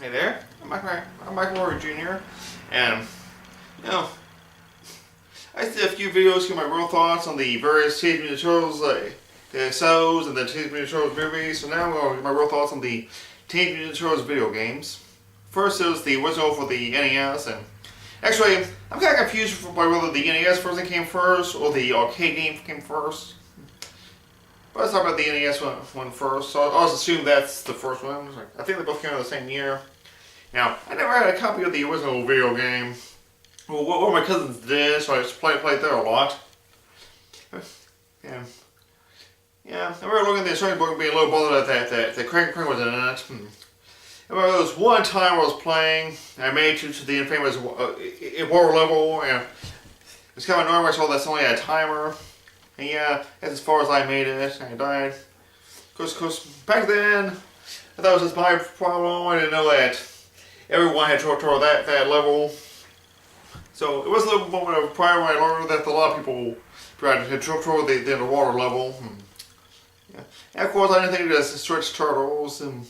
Hey there, I'm Mike Warrior Jr. And, you know, I did a few videos to get my real thoughts on the various Teenage Mutant Turtles the shows and the Teenage Mutant Turtles movies. So now I'm going to get my real thoughts on the Teenage Mutant Turtles video games. First is the original for the NES, and actually, I'm kind of confused by whether the NES version came first or the arcade game came first. But let's talk about the NES one first. So I always assume that's the first one. I think they both came out the same year. Now, I never had a copy of the original video game. Well, one of my cousins did, so I just played there a lot. Yeah. I remember looking at the instruction book and being a little bothered that the Crank was in it. I remember there was one time I was playing, I made it to the infamous water level, and it's kind of annoying when I saw that's only a timer. And yeah, that's as far as I made it, and I died. Of course, back then, I thought it was just my problem. I didn't know that everyone had toward that level. So it was a little moment of pride when I learned that a lot of people tried to toward the underwater level. Yeah. And of course, I didn't think it was stretch turtles, and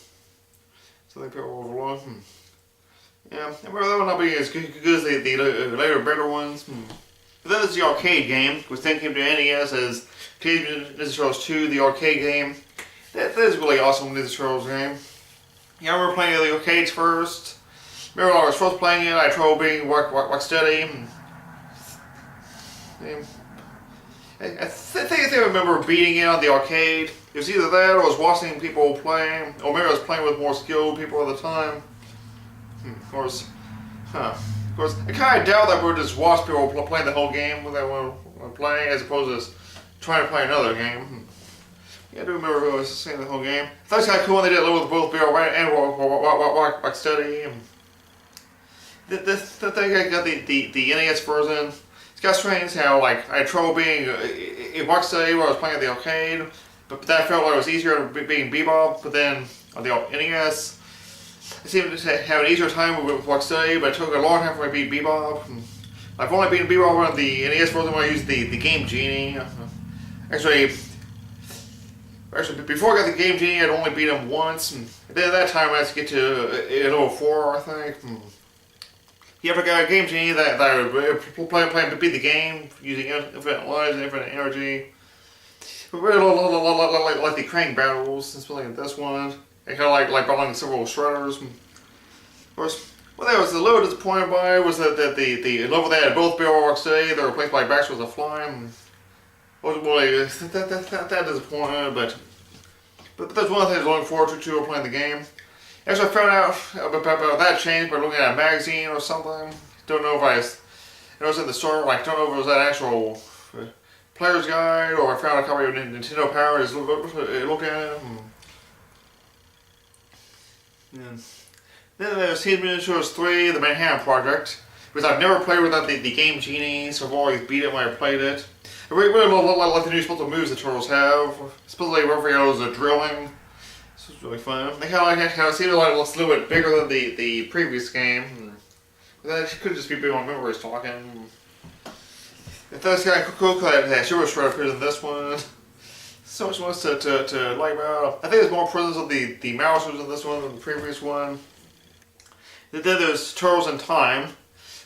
so they people overlooked. Yeah, I remember that one not being as good as the later better ones. But then there's the arcade game, which then came to NES as Teenage Mutant Ninja Turtles 2, the arcade game. That is a really awesome Ninja Turtles game. Yeah, I remember playing the arcades first. Remember when I was first playing it, I tried being rock steady. I think I remember beating it on the arcade. It was either that or I was watching people playing, or maybe I was playing with more skilled people at the time. Of course, I kind of doubt that we would just watch people playing the whole game when they were playing, as opposed to just trying to play another game. Yeah, I do remember who was saying the whole game. I thought it was kind of cool when they did it with both Barrel and Rock Steady. This thing I got the NES version. It's got strange how like I had trouble being in Rock Steady where I was playing at the arcade, but that felt like it was easier being Bebop. But then on the NES, I seemed to have an easier time with Rock Steady, but it took a long time for me to beat Bebop. I've only beaten Bebop on the NES version when I used the Game Genie. Actually, before I got the Game Genie, I'd only beat him once. And then at that time, I had to get to level 4, I think. Yeah, I got a Game Genie that I would play to beat the game using infinite lives and infinite energy. But really like the Krang battles, especially like this one. And kind of like battling several shredders. Of course, what I was a little disappointed by was that the level they had both Barrel Rock Steady, they were replaced by Baxter's of Flying. Wasn't really that disappointed, but that's one of the things I was looking forward to playing the game. Actually, I found out about that change by looking at a magazine or something. Don't know if it was in the store. Like, don't know if it was that actual player's guide or I found a copy of Nintendo Power. Just looked at it. Yeah. Then there's Teenage Mutant Ninja Turtles 3, the Manhattan Project, which I've never played without the Game Genie, so I've always beat it when I played it. I really like the new special moves the Turtles have, especially Raphael's drilling. This was really fun. They kind of seem like it's a little bit bigger than the previous game. That could just be my memories talking. If that's kind of cool, that Sugar Shredder appears in this one. So much more to like about. I think there's more presence of the Mousers in this one than the previous one. Then there's Turtles in Time,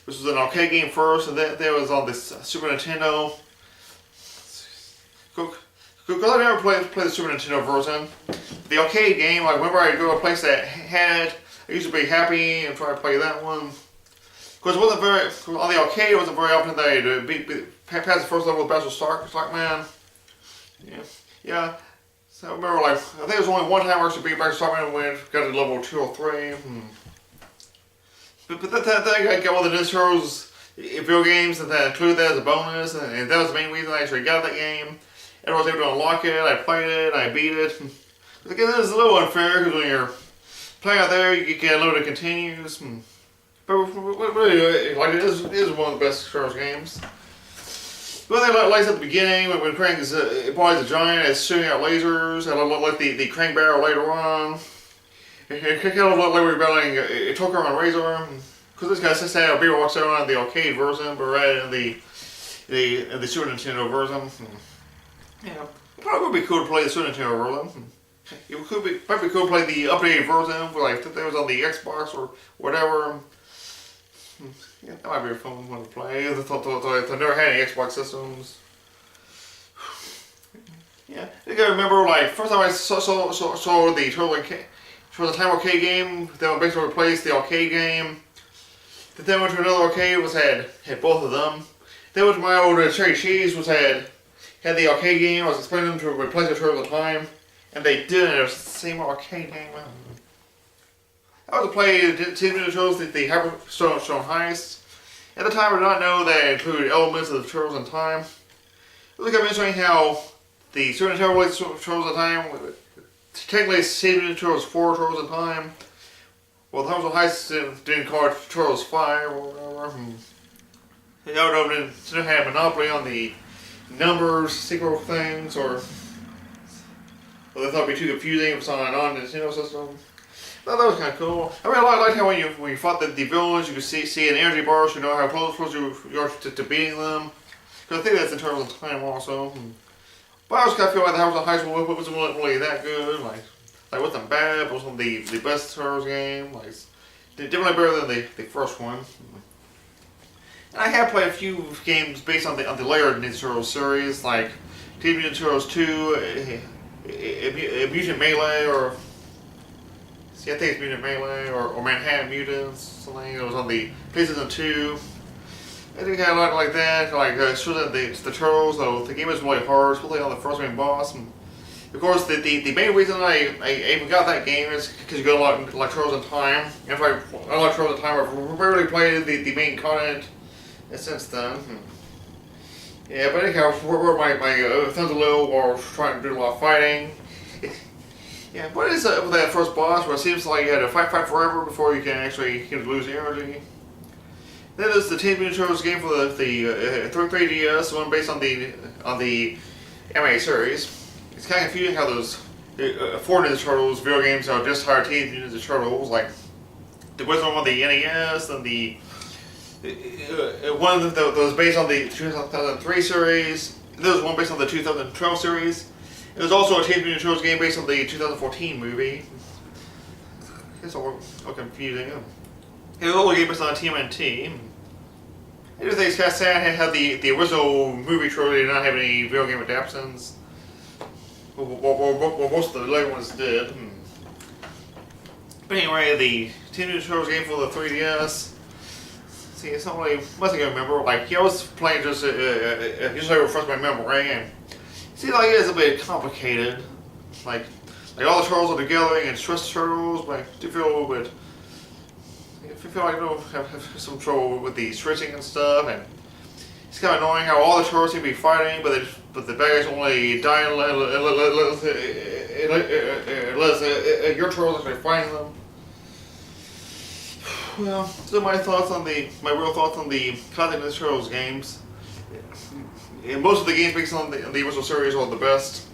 which was an arcade game first, and then there was on this Super Nintendo. Because I never played the Super Nintendo version. The arcade game, like whenever I go to a place that had it, I used to be happy and try to play that one. Because it wasn't on the arcade, it wasn't very often that I'd pass the first level with Bowser Starkman. Yeah. So I remember, like, I think there was only one time I actually beat Bowser Starkman when I got to level 2 or 3. But that thing, I got one of the Ninja Turtles video games that included that as a bonus, and that was the main reason I actually got that game. And I was able to unlock it, I played it, I beat it. But again, this is a little unfair because when you're playing out there, you get unlimited continues. But really, like, it is one of the best Turtles games. But they like at the beginning, when Krang is applies a giant, it's shooting out lasers, and like the Krang barrel later on. It kind of looked like we were battling a Tucker and Razor. Because this guy says that Beer walks around in the arcade version, but right in the Super Nintendo version. Yeah, it probably would be cool to play the Super Nintendo version. might be cool to play the updated version, like if that was on the Xbox or whatever. Yeah, that might be a fun one to play. I've never had any Xbox systems. Yeah, I think I remember like first time I saw the Turtle Time arcade game. Then basically replaced the arcade game. Then went to another arcade which had both of them. Then went to my old Cherry Cheese which had the arcade game. I was explaining them to replace the Turtle Time, and they didn't. It was the same arcade game. I was to play Teenage Mutant Turtles, the Hyperstone Heist. At the time, I did not know that it included elements of the Turtles in Time. It was kind of interesting how the Super Nintendo released Turtles in Time. Technically, Teenage Mutant Turtles 4 Turtles in Time. Well, the Hyperstone Heist didn't call it Turtles 5 or whatever. They didn't have a monopoly on the numbers, sequel things, or they thought it'd be too confusing if it was on a non-Nintendo system. That was kind of cool. I mean, I liked how when you fought the villains, you could see an energy bar, so you know how close you are to beating them. Because I think that's in Turtles in Time also. But I was kind of feel like the House of High School wasn't really that good. Like wasn't bad. It wasn't the best Turtles game. Like definitely better than the first one. And I have played a few games based on the later Ninja Turtles series, like Teenage Mutant Turtles 2, Mutant Melee, or I think it's Mutant Melee or Manhattan Mutants, something that was on the PlayStation 2. I think I had a lot like that, like the Turtles, though the game was really hard, especially on the first main boss. And of course, the main reason I even got that game is because you got a lot like Turtles in Time. If I like Turtles in Time, I've rarely played the main content since then. Yeah, but anyhow, where my thumbs a little while trying to do a lot of fighting. Yeah, what is with that first boss where it seems like you had to fight forever before you can actually lose energy? Then there's the Teenage Mutant Turtles game for the 3DS, the one based on the anime series. It's kind of confusing how those 4 Ninja Turtles video games are just hired Teenage Mutant Ninja Turtles, like the original one on the NES and the one that was based on the 2003 series. There was one based on the 2012 series. It was also a Teenage Mutant Turtles game based on the 2014 movie. It's all confusing. It was also a game based on TMNT. Everything's kind of sad how the original movie trilogy did not have any video game adaptations. Well, most of the later ones did. But anyway, the Teenage Mutant Turtles game for the 3DS. See, it's not really much I can remember. Like, I was playing just to refresh my memory, and see, like, it is a bit complicated. Like all the turtles are together and stress turtles, but I do feel a little bit. I feel like I have some trouble with the stretching and stuff, and it's kind of annoying how all the turtles seem to be fighting, but the bad guys only die unless your turtles actually fighting them. Well, so my real thoughts on the classic Ninja Turtles games. And most of the games based on the original series are the best.